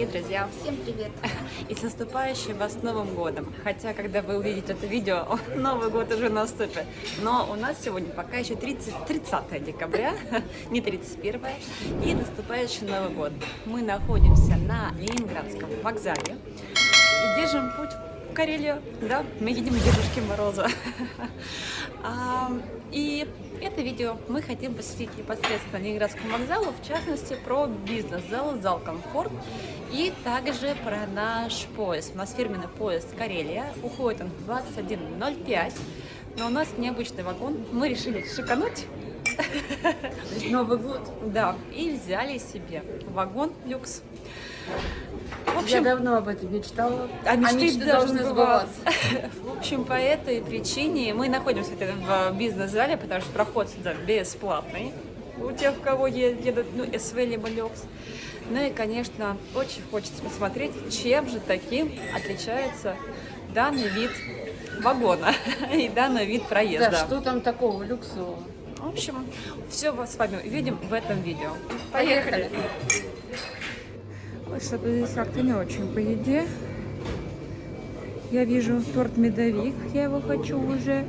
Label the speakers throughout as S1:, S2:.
S1: Дорогие друзья,
S2: Всем привет!
S1: и с наступающим вас Новым годом! Хотя, когда вы увидите это видео, Новый год уже наступит. Но у нас сегодня пока еще 30 декабря, не 31, и наступающий Новый год. Мы находимся на Ленинградском вокзале и держим путь в Карелию. Да, мы едем к Дедушке Морозу. И это видео мы хотим посвятить непосредственно Ленинградскому вокзалу, в частности, про бизнес-зал, зал «Комфорт», и также про наш поезд. У нас фирменный поезд «Карелия», уходит он в 21:05, но у нас необычный вагон, мы решили шикануть.
S2: Новый год.
S1: Да, и взяли себе вагон люкс. В
S2: Я
S1: общем,
S2: давно об этом мечтала.
S1: а мечты
S2: должны сбываться.
S1: В общем, по этой причине мы находимся в бизнес-зале, потому что проход сюда бесплатный у тех, у кого едут СВ либо люкс. Ну и, конечно, очень хочется посмотреть, чем же таким отличается данный вид вагона и данный вид проезда.
S2: Да, что там такого люксового?
S1: В общем, все с вами увидим в этом видео.
S2: Поехали!
S3: Что-то здесь как-то не очень по еде. Я вижу торт медовик, я его хочу уже.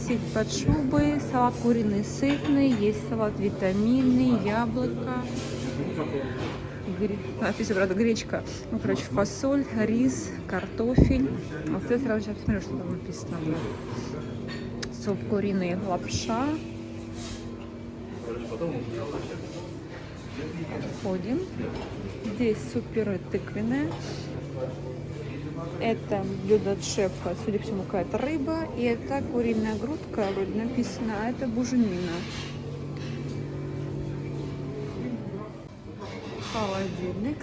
S3: Сеть под шубой, салат куриный сытный, есть салат витаминный, яблоко. Написано, правда, гречка. Ну, короче, фасоль, рис, картофель. Вот я сразу сейчас посмотрю, что там написано. Суп куриный, лапша. Ходим. Здесь супер тыквенное. Это блюдо от шефа, судя по всему, какая-то рыба. И это куриная грудка, вроде написано, а это буженина. Холодильник.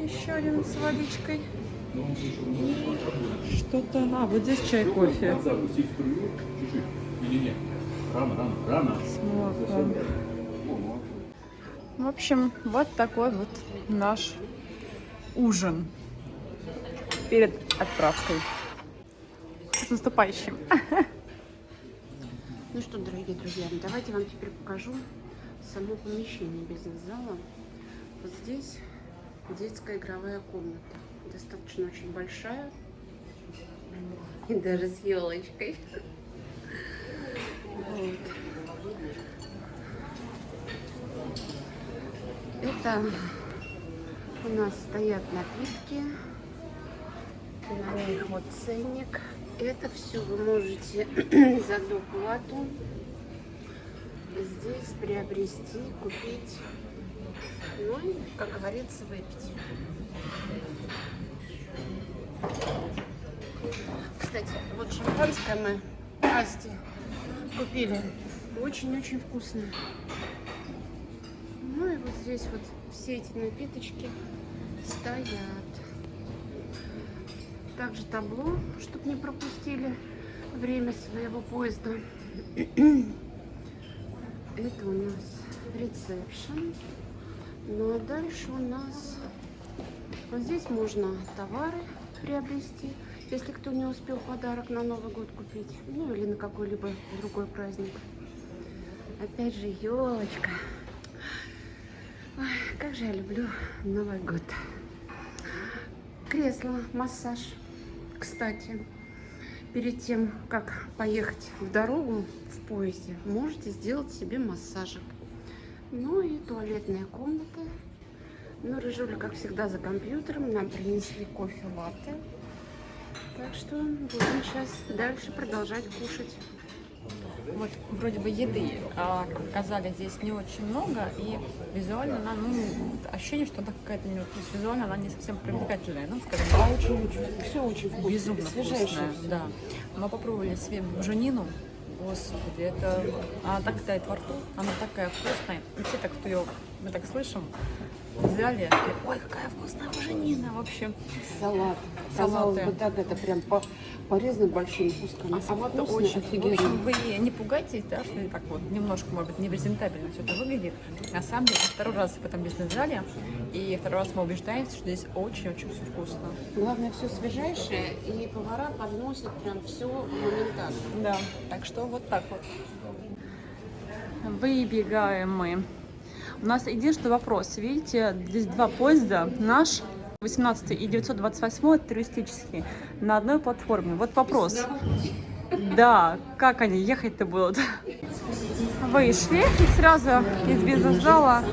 S3: Еще один с водичкой. И что-то... А, вот здесь чай, кофе. С молоком. В общем, вот такой вот наш ужин перед отправкой. С наступающим!
S2: Ну что, дорогие друзья, давайте вам теперь покажу само помещение бизнес-зала. Вот здесь детская игровая комната. Достаточно очень большая. И даже с елочкой. Вот. Это у нас стоят напитки, на них вот ценник. Это все вы можете за доплату здесь приобрести, купить, ну и, как говорится, выпить. Кстати, вот шампанское мы Асти купили, очень-очень вкусное. Ну и вот здесь вот все эти напиточки стоят. Также табло, чтобы не пропустили время своего поезда. Это у нас ресепшн. Ну а дальше у нас вот здесь можно товары приобрести, если кто не успел подарок на Новый год купить, ну или на какой-либо другой праздник. Опять же, елочка. Ой, как же я люблю Новый год. Кресло, массаж. Кстати, перед тем, как поехать в дорогу в поезде, можете сделать себе массажик. Ну и туалетная комната. Ну, Рыжуля, как всегда, за компьютером. Нам принесли кофе латте. Так что будем сейчас дальше продолжать кушать.
S1: Вот вроде бы еды, как показали, здесь не очень много, и визуально она, ощущение, что она какая-то не, то есть визуально она не совсем привлекательная, скажем так.
S2: Все очень вкусно.
S1: Безумно вкусная, да. Мы попробовали себе буженину, господи, она так тает во рту, она такая вкусная, и все так, кто ее, мы так слышим, взяли, ой, какая вкусная буженина, в общем.
S2: Салат. Казалось бы, так это прям порезано большими кусками.
S1: А салат
S2: вкусно,
S1: очень,
S2: офигенно.
S1: в общем, вы не пугайтесь, да, что так вот немножко, может быть, непрезентабельно все это выглядит. На самом деле, второй раз в этом бизнес-зале, и второй раз мы убеждаемся, что здесь очень-очень все вкусно.
S2: Главное, все свежайшее, и повара подносят прям все моментально.
S1: Да, так что вот так вот.
S3: Выбегаем мы
S1: У нас единственный вопрос. Видите, здесь два поезда. Наш 18 и 928 туристический на одной платформе. Вот вопрос. Да, как они ехать-то будут? Вышли и сразу из бизнес-зала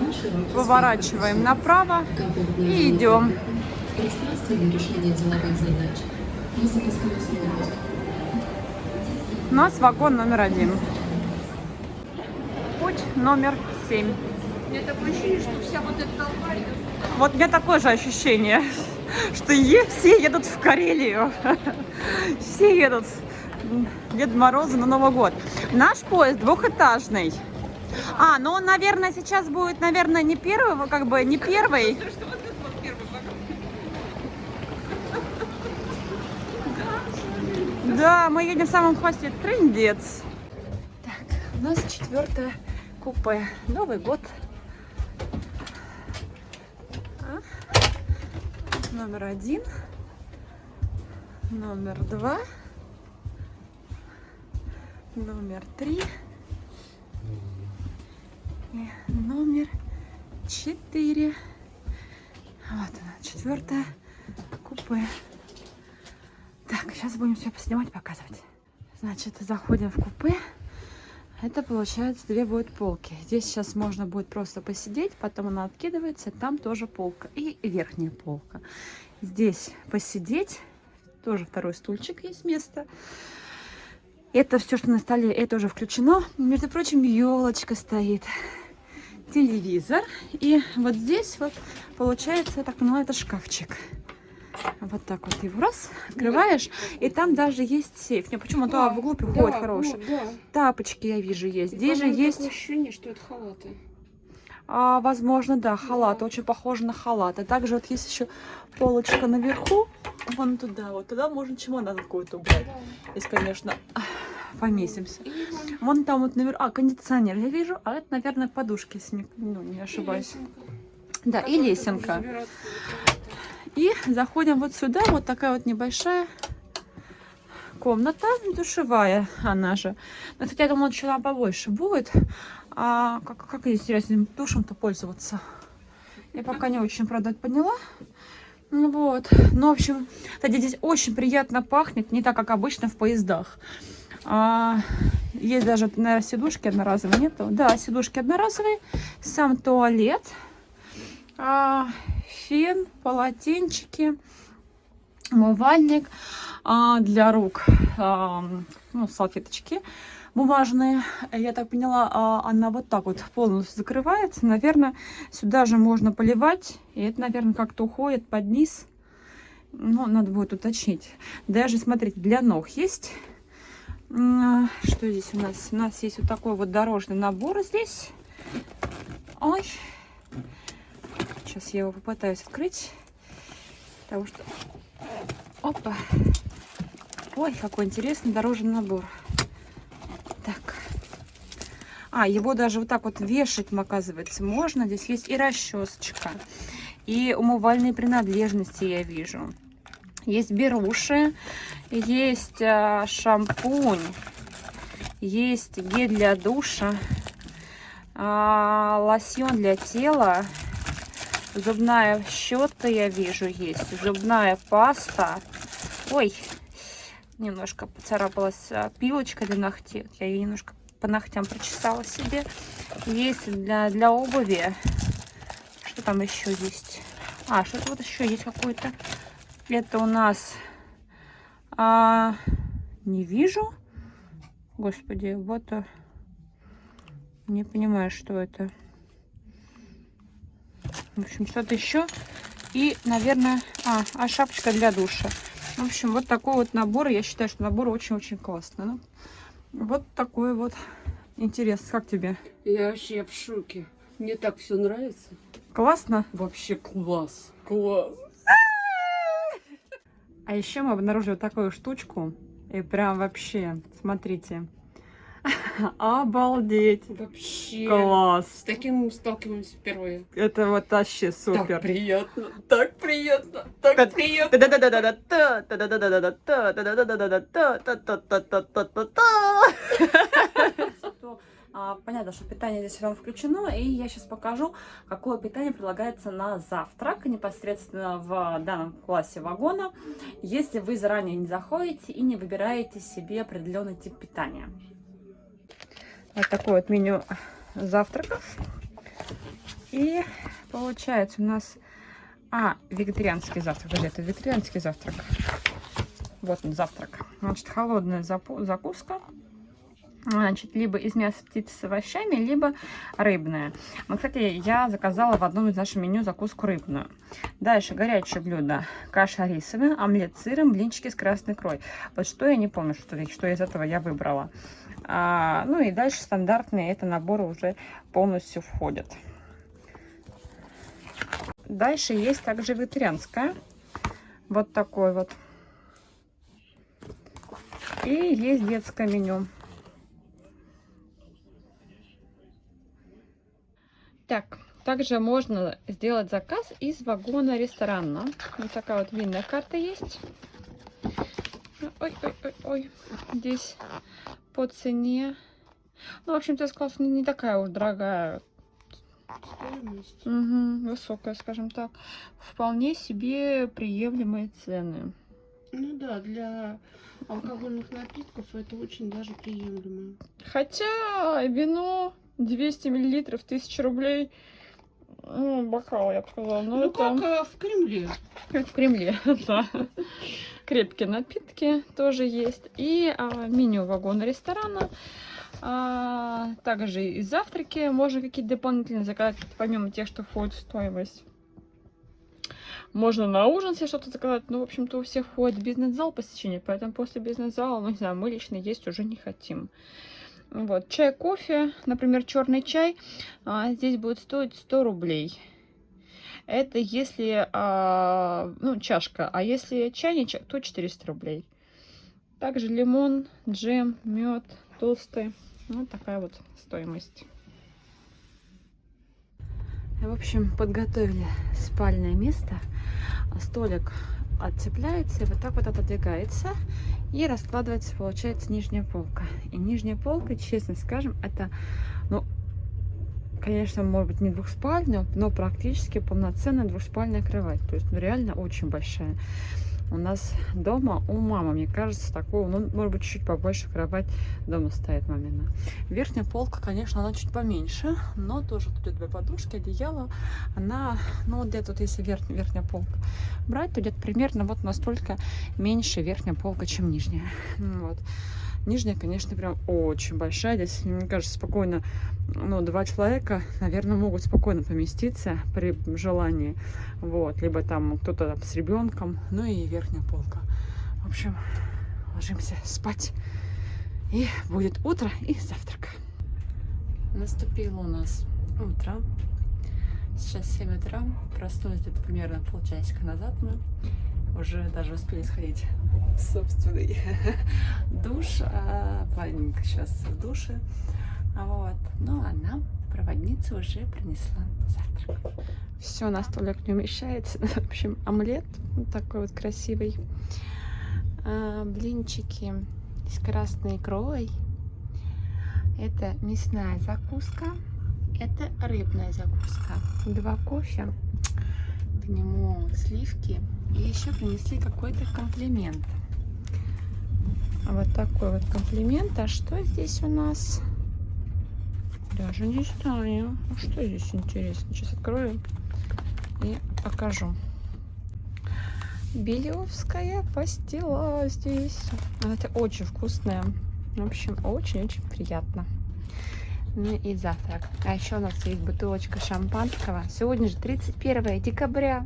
S1: поворачиваем направо и идем. У нас вагон номер 1. Путь номер 7.
S2: У меня такое ощущение, что вся вот эта толпа идет.
S1: Вот у меня такое же ощущение, что все едут в Карелию. Все едут Дед Мороза на Новый год. Наш поезд двухэтажный. Ну он, наверное, сейчас будет, наверное, не первый, как бы не первый. Да, мы едем в самом хвосте. Трындец. Так, у нас 4 купе. Новый год. Номер 1. Номер 2. Номер 3. И номер 4. Вот она, 4 купе. Так, сейчас будем все поснимать, показывать. Значит, заходим в купе. Это получается 2 будут полки. Здесь сейчас можно будет просто посидеть, потом она откидывается, там тоже полка. И верхняя полка. Здесь посидеть, тоже второй стульчик есть место. Это все, что на столе, это уже включено. Между прочим, елочка стоит, телевизор. И вот здесь вот получается, я так понимаю, это шкафчик. Вот так вот его раз открываешь, и там даже есть сейф. Не, почему туда в углу приходит хороший. Тапочки я вижу есть. Здесь же есть.
S2: Такое ощущение, что это халаты.
S1: Возможно, да, халат. Очень похоже на халат. А также вот есть еще полочка наверху. Вон туда. Вот туда можно чемодан какой-то убрать. Если, конечно, поместимся. Вон там вот наверху. Кондиционер я вижу. А это, наверное, подушки, если не ошибаюсь. Да, и лесенка. И заходим вот сюда. Вот такая вот небольшая комната, душевая она же. Но, кстати, я думала, что она побольше будет. А как здесь интересно душем-то пользоваться? Я пока не очень, правда, поняла. Ну вот. Ну, в общем, кстати, здесь очень приятно пахнет. Не так, как обычно в поездах. Есть даже, наверное, сидушки одноразовые. Нету? Да, сидушки одноразовые. Сам туалет. Фен, полотенчики, умывальник для рук, салфеточки бумажные. Я так поняла, она вот так вот полностью закрывается. Наверное, сюда же можно поливать. И это, наверное, как-то уходит под низ. Ну, надо будет уточнить. Даже, смотрите, для ног есть. Что здесь у нас? У нас есть вот такой вот дорожный набор здесь. Ой. Сейчас я его попытаюсь открыть. Потому что... Опа. Ой, какой интересный дорожный набор. Так. Его даже вот так вот вешать, оказывается, можно. Здесь есть и расчесочка, и умывальные принадлежности я вижу. Есть беруши, есть шампунь, есть гель для душа, лосьон для тела, зубная щетка я вижу есть, зубная паста. Ой, немножко поцарапалась пилочка для ногтей. Я ее немножко по ногтям прочесала себе. Есть для обуви. Что там еще есть? Что-то вот еще есть какое-то. Это у нас не вижу. Господи, вот не понимаю, что это. В общем, что-то еще. И, наверное, шапочка для душа. В общем, вот такой вот набор. Я считаю, что набор очень-очень классный. Ну, вот такой вот. Интересно, как тебе?
S2: Я вообще в шоке. Мне так все нравится.
S1: Классно?
S2: Вообще класс. Класс.
S1: А еще мы обнаружили вот такую штучку. И прям вообще, смотрите. Обалдеть.
S2: Вообще.
S1: Класс.
S2: С таким мы сталкиваемся впервые.
S1: Это вот вообще супер.
S2: Так приятно, так приятно, так приятно.
S1: Понятно, понятно, что питание здесь вам включено, и я сейчас покажу, какое питание предлагается на завтрак непосредственно в данном классе вагона, если вы заранее не заходите и не выбираете себе определенный тип питания.
S3: Вот такое вот меню завтраков. И получается у нас... вегетарианский завтрак. Подожди, это вегетарианский завтрак. Вот он, завтрак. Значит, холодная закуска. Значит, либо из мяса птицы с овощами, либо рыбная. Ну, кстати, я заказала в одном из наших меню закуску рыбную. Дальше горячее блюдо. Каша рисовая, омлет с сыром, блинчики с красной икрой. Вот что я не помню, что из этого я выбрала. Ну и дальше стандартные, это наборы уже полностью входят. Дальше есть также вегетарианская. Вот такой вот. И есть детское меню. Так, также можно сделать заказ из вагона ресторана. Вот такая вот винная карта есть. Ой. Здесь по цене. Ну, в общем-то, я сказала, что не такая уж дорогая.
S2: Стоимость.
S3: Высокая, скажем так. Вполне себе приемлемые цены.
S2: Ну да, для алкогольных напитков это очень даже приемлемо.
S3: Хотя вино 200 миллилитров, 1000 рублей. Ну, бокал, я бы сказала.
S2: Ну,
S3: это...
S2: как в Кремле.
S3: Как в Кремле, да. Крепкие напитки тоже есть. И меню вагона ресторана. Также и завтраки можно какие-то дополнительные заказать, помимо тех, что входит в стоимость. Можно на ужин себе что-то заказать. Ну, в общем-то, у всех входит бизнес-зал посещение, поэтому после бизнес-зала, ну, не знаю, мы лично есть уже не хотим. Вот, чай, кофе, например, черный чай, здесь будет стоить 100 рублей. Это если, ну, чашка, а если чайничек, то 400 рублей. Также лимон, джем, мед, толстый. Вот такая вот стоимость. В общем, подготовили спальное место. Столик отцепляется и вот так вот отодвигается. И раскладывается, получается, нижняя полка. И нижняя полка, честно скажем, это, ну, конечно, может быть не двухспальная, но практически полноценная двухспальная кровать. То есть, ну, реально очень большая. У нас дома, у мамы, мне кажется, такого, ну, может быть, чуть побольше кровать дома стоит мамина. Верхняя полка, конечно, она чуть поменьше, но тоже тут две подушки, одеяло. Она, ну, вот где-то, если верхняя полка брать, то где-то примерно вот настолько меньше верхняя полка, чем нижняя. Вот. Нижняя, конечно, прям очень большая. Здесь, мне кажется, спокойно, ну, 2 человека, наверное, могут спокойно поместиться при желании. Вот. Либо там кто-то там с ребенком. Ну и верхняя полка. В общем, ложимся спать. И будет утро и завтрак.
S1: Наступило у нас утро. Сейчас 7 утра. Проснулись где-то примерно полчасика назад мы. Уже даже успели сходить в собственный душ. Плавненько сейчас в душе. Вот. Ну а нам проводница уже принесла завтрак.
S3: Все на столик не умещается. В общем, омлет вот такой вот красивый. Блинчики с красной икрой. Это мясная закуска. Это рыбная закуска. 2 кофе. К нему сливки. И еще принесли какой-то комплимент. Вот такой вот комплимент. А что здесь у нас? Даже не знаю. А что здесь интересно? Сейчас открою и покажу. Белевская пастила здесь. Это очень вкусная. В общем, очень-очень приятно. Ну и завтрак. А еще у нас есть бутылочка шампанского. Сегодня же 31 декабря.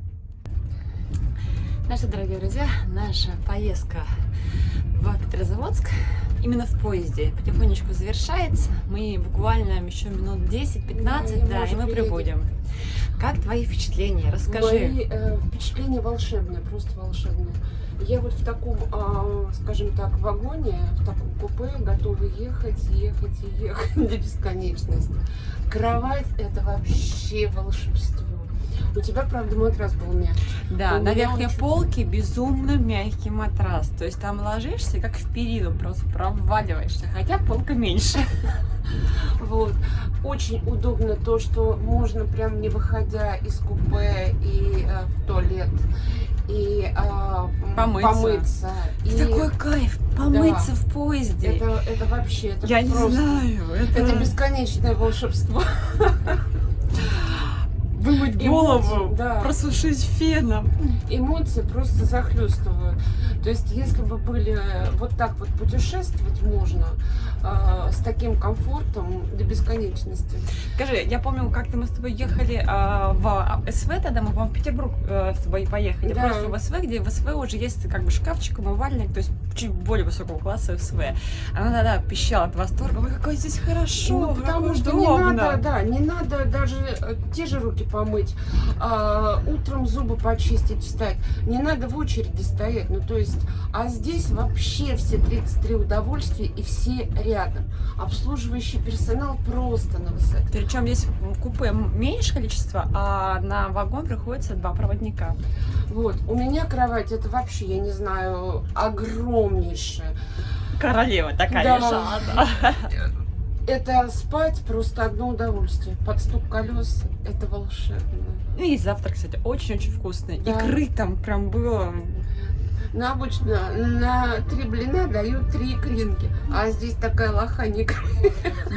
S1: Наши дорогие друзья, наша поездка в Петрозаводск именно в поезде потихонечку завершается. Мы буквально еще минут 10-15, да, и мы прибудем. Как твои впечатления? Расскажи.
S2: Мои впечатления волшебные, просто волшебные. Я вот в таком, скажем так, вагоне, в таком купе готова ехать до бесконечности. Кровать — это вообще волшебство. У тебя, правда, матрас был мягкий.
S1: Да, на верхней полке безумно мягкий матрас. То есть там ложишься, как в перину, просто проваливаешься. Хотя полка меньше.
S2: Вот. Очень удобно то, что можно прям не выходя из купе и в туалет, и помыться. И
S1: Такой кайф, помыться в поезде.
S2: это вообще, это
S1: Я не
S2: просто,
S1: знаю,
S2: это бесконечное волшебство.
S1: вымыть голову,
S2: Эмоции, да.
S1: просушить феном.
S2: Эмоции просто захлестывают. То есть, если бы были вот так вот путешествовать можно, с таким комфортом до бесконечности.
S1: Скажи, я помню, как-то мы с тобой ехали в СВ, тогда мы, по-моему, в Петербург с тобой поехали.
S2: Да.
S1: Просто в СВ, где в СВ уже есть как бы шкафчик, умывальник, то есть чуть более высокого класса СВ. Она тогда пищала от восторга, ой, какой здесь хорошо,
S2: Ну, потому
S1: как
S2: что
S1: удобно.
S2: не надо даже те же руки помыть, утром зубы почистить, встать. Не надо в очереди стоять. Ну, то есть, а здесь вообще все 33 удовольствия и все рядом. Обслуживающий персонал просто на высоте.
S1: Причем здесь в купе меньше количество, а на вагон приходится 2 проводника.
S2: Вот. У меня кровать, это вообще, я не знаю, огромнейшая.
S1: Королева такая
S2: Да.
S1: лежала.
S2: Это спать просто одно удовольствие. Под стук колес это волшебно.
S1: Ну и завтрак, кстати, очень-очень вкусный.
S2: Да.
S1: Икры там прям было.
S2: Но обычно на 3 блина дают 3 икринки, а здесь такая лохань икры.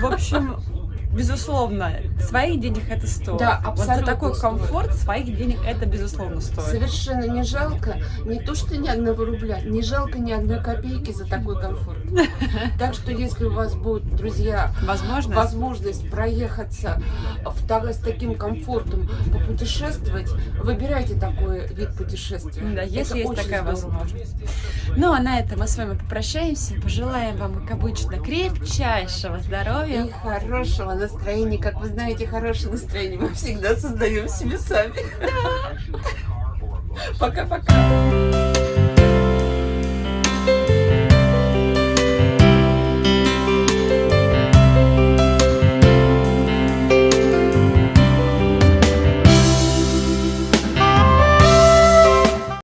S1: В общем, безусловно, своих денег это стоит.
S2: Да,
S1: Вот за
S2: абсолютно
S1: такой
S2: стоит.
S1: комфорт своих денег это безусловно стоит.
S2: Совершенно не жалко, не то что ни одного рубля, не жалко ни одной копейки за такой комфорт. Так что если у вас будет, друзья,
S1: Возможно.
S2: возможность проехаться с таким комфортом, попутешествовать, выбирайте такой вид путешествия.
S1: Да, если
S2: Это
S1: есть
S2: очень
S1: такая
S2: здорово.
S1: возможность. Ну, а на этом мы с вами попрощаемся. Пожелаем вам, как обычно, крепчайшего здоровья.
S2: И хорошего настроения. Как вы знаете, хорошее настроение мы всегда создаем себе сами. Пока-пока.